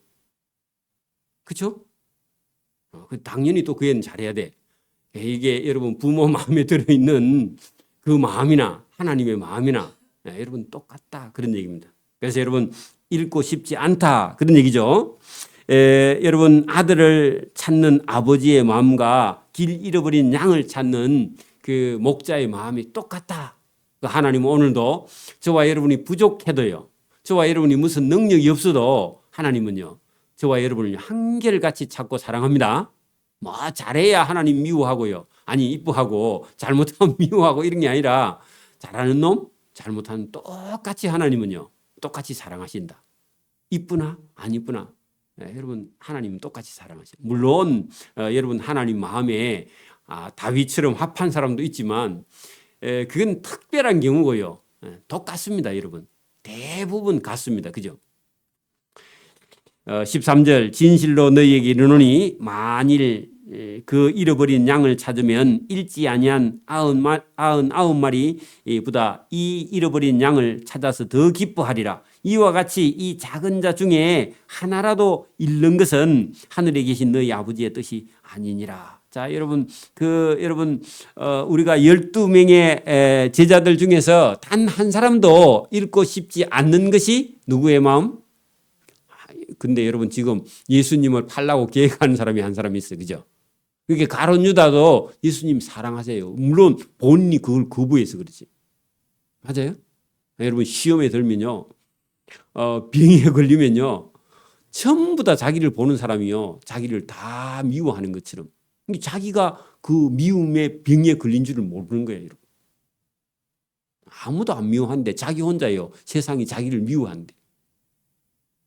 그죠? 당연히 또 그 애는 잘해야 돼. 이게 여러분 부모 마음에 들어있는 그 마음이나 하나님의 마음이나 여러분 똑같다. 그런 얘기입니다. 그래서 여러분 읽고 싶지 않다 그런 얘기죠. 여러분 아들을 찾는 아버지의 마음과 길 잃어버린 양을 찾는 그 목자의 마음이 똑같다. 하나님은 오늘도 저와 여러분이 부족해도요, 저와 여러분이 무슨 능력이 없어도 하나님은요 저와 여러분을 한결같이 찾고 사랑합니다. 뭐 잘해야 하나님 미워하고요, 아니 이뻐하고 잘못하면 미워하고 이런 게 아니라 잘하는 놈 잘못하는 똑같이 하나님은요 똑같이 사랑하신다. 이쁘나 안 이쁘나 여러분 하나님은 똑같이 사랑하셔요. 물론 여러분 하나님 마음에 다윗처럼 합한 사람도 있지만 그건 특별한 경우고요. 똑같습니다. 여러분 대부분 같습니다. 그죠? 13절 진실로 너희에게 이르노니 만일 그 잃어버린 양을 찾으면 잃지 아니한 99마리보다 이 잃어버린 양을 찾아서 더 기뻐하리라. 이와 같이 이 작은 자 중에 하나라도 잃는 것은 하늘에 계신 너희 아버지의 뜻이 아니니라. 자, 여러분 우리가 12명의 제자들 중에서 단 한 사람도 잃고 싶지 않는 것이 누구의 마음? 근데 여러분 지금 예수님을 팔라고 계획하는 사람이 한 사람이 있어요. 그죠? 그게 가룟 유다도 예수님 사랑하세요. 물론 본인이 그걸 거부해서 그렇지. 맞아요? 여러분 시험에 들면요. 병에 걸리면요. 전부 다 자기를 보는 사람이요. 자기를 다 미워하는 것처럼. 자기가 그 미움의 병에 걸린 줄을 모르는 거예요. 여러분. 아무도 안 미워한데 자기 혼자요. 세상이 자기를 미워한대.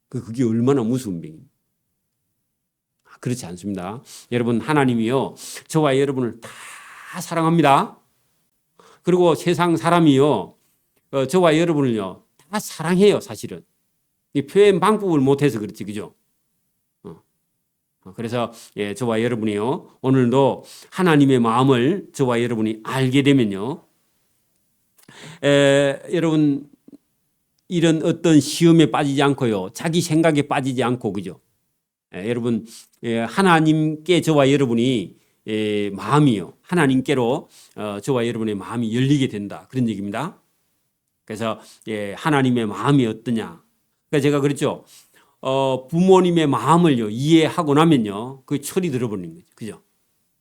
그게 얼마나 무서운 병입니까? 그렇지 않습니다. 여러분 하나님이요 저와 여러분을 다 사랑합니다. 그리고 세상 사람이요 저와 여러분을요 다 사랑해요. 사실은 이 표현 방법을 못해서 그렇지, 그죠? 그래서 저와 여러분이요 오늘도 하나님의 마음을 저와 여러분이 알게 되면요 여러분 이런 어떤 시험에 빠지지 않고요 자기 생각에 빠지지 않고, 그죠? 여러분 하나님께 저와 여러분이 마음이요 하나님께로 저와 여러분의 마음이 열리게 된다 그런 얘기입니다. 그래서 하나님의 마음이 어떠냐, 그러니까 제가 그랬죠. 부모님의 마음을요 이해하고 나면요 그 철이 들어버리는 거죠. 그죠?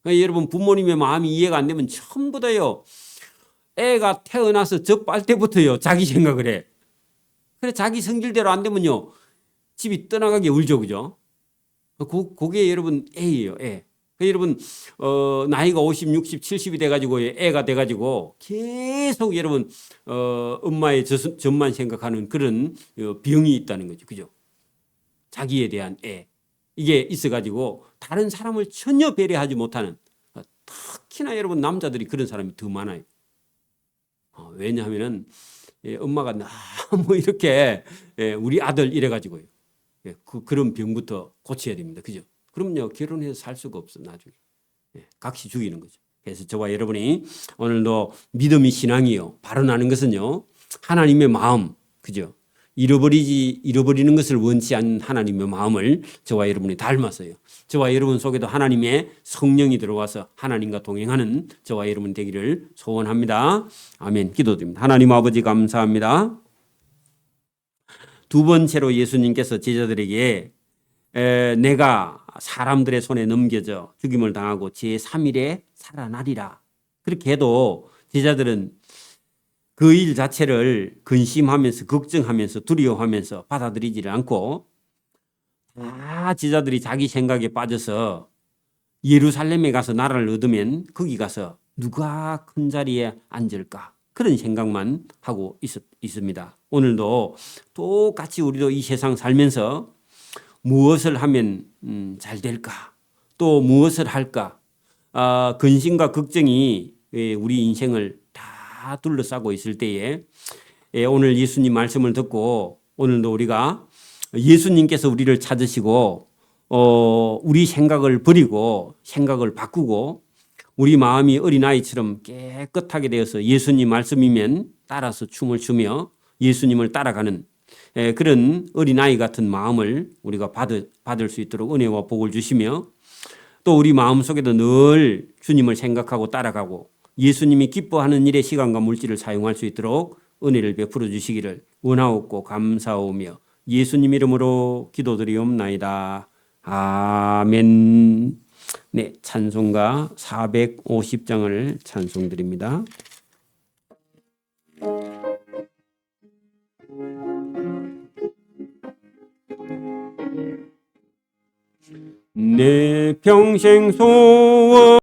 그러니까 여러분 부모님의 마음이 이해가 안 되면 전부 다요 애가 태어나서 젖발 때부터요 자기 생각을 해. 그래 자기 성질대로 안 되면요 집이 떠나가게 울죠. 그죠? 그게 여러분 애예요. 애. 여러분 나이가 50, 60, 70이 돼가지고 애가 돼가지고 계속 여러분 엄마의 젖만 생각하는 그런 병이 있다는 거죠. 그죠? 자기에 대한 애 이게 있어가지고 다른 사람을 전혀 배려하지 못하는 특히나 여러분 남자들이 그런 사람이 더 많아요. 왜냐하면은 엄마가 너무 이렇게 우리 아들 이래가지고요. 그런 병부터 고쳐야 됩니다. 그죠? 그럼요 결혼해서 살 수가 없어 나중에 각시 죽이는 거죠. 그래서 저와 여러분이 오늘도 믿음이 신앙이요 발언하는 것은요 하나님의 마음 그죠? 잃어버리는 것을 원치 않는 하나님의 마음을 저와 여러분이 닮았어요. 저와 여러분 속에도 하나님의 성령이 들어와서 하나님과 동행하는 저와 여러분 되기를 소원합니다. 아멘. 기도드립니다. 하나님 아버지 감사합니다. 두 번째로 예수님께서 제자들에게 내가 사람들의 손에 넘겨져 죽임을 당하고 제3일에 살아나리라. 그렇게 해도 제자들은 그 일 자체를 근심하면서 걱정하면서 두려워하면서 받아들이지를 않고 다 제자들이 자기 생각에 빠져서 예루살렘에 가서 나라를 얻으면 거기 가서 누가 큰 자리에 앉을까 그런 생각만 하고 있습니다. 오늘도 똑같이 우리도 이 세상 살면서 무엇을 하면 잘 될까 또 무엇을 할까 근심과 걱정이 우리 인생을 다 둘러싸고 있을 때에 오늘 예수님 말씀을 듣고 오늘도 우리가 예수님께서 우리를 찾으시고 우리 생각을 버리고 생각을 바꾸고 우리 마음이 어린아이처럼 깨끗하게 되어서 예수님 말씀이면 따라서 춤을 추며 예수님을 따라가는 그런 어린아이 같은 마음을 우리가 받을 수 있도록 은혜와 복을 주시며 또 우리 마음속에도 늘 주님을 생각하고 따라가고 예수님이 기뻐하는 일에 시간과 물질을 사용할 수 있도록 은혜를 베풀어 주시기를 원하옵고 감사오며 예수님 이름으로 기도드리옵나이다. 아멘. 네, 찬송가 450장을 찬송드립니다. 내 평생 소원